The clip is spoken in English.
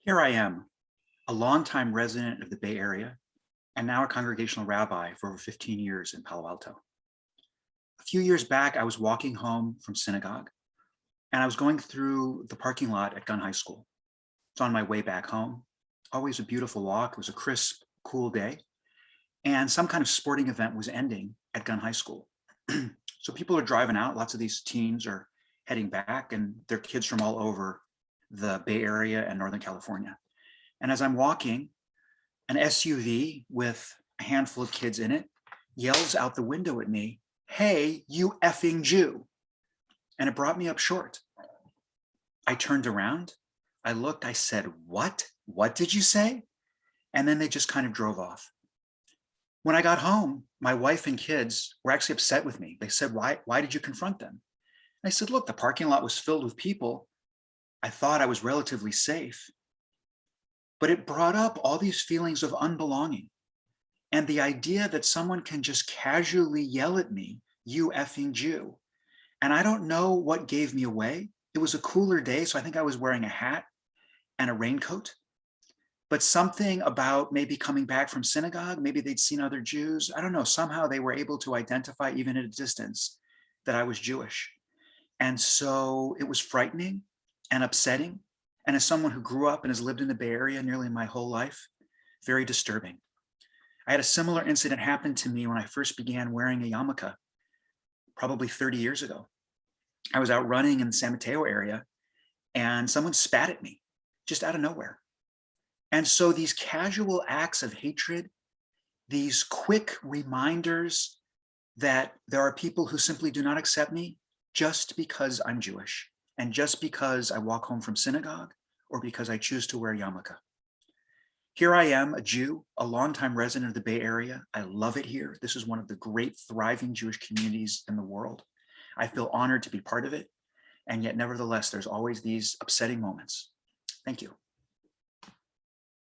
Here I am, a longtime resident of the Bay Area and now a congregational rabbi for over 15 years in Palo Alto. A few years back, I was walking home from synagogue and I was going through the parking lot at Gunn High School. It's on my way back home. Always a beautiful walk. It was a crisp, cool day. And some kind of sporting event was ending at Gunn High School. So people are driving out. Lots of these teens are heading back and they're kids from all over the Bay Area and Northern California. And as I'm walking, an SUV with a handful of kids in it yells out the window at me, "Hey, you effing Jew." And it brought me up short. I turned around, I looked, I said, "What? What did you say?" And then they just kind of drove off. When I got home, my wife and kids were actually upset with me. They said, why did you confront them? And I said, look, the parking lot was filled with people. I thought I was relatively safe. But it brought up all these feelings of unbelonging and the idea that someone can just casually yell at me, "You effing Jew." And I don't know what gave me away. It was a cooler day, so I think I was wearing a hat and a raincoat. But something about maybe coming back from synagogue, maybe they'd seen other Jews. I don't know, somehow they were able to identify even at a distance that I was Jewish. And so it was frightening and upsetting. And as someone who grew up and has lived in the Bay Area nearly my whole life, very disturbing. I had a similar incident happen to me when I first began wearing a yarmulke, probably 30 years ago. I was out running in the San Mateo area and someone spat at me just out of nowhere. And so these casual acts of hatred, these quick reminders that there are people who simply do not accept me just because I'm Jewish and just because I walk home from synagogue or because I choose to wear yarmulke. Here I am, a Jew, a longtime resident of the Bay Area. I love it here. This is one of the great thriving Jewish communities in the world. I feel honored to be part of it. And yet nevertheless, there's always these upsetting moments. Thank you.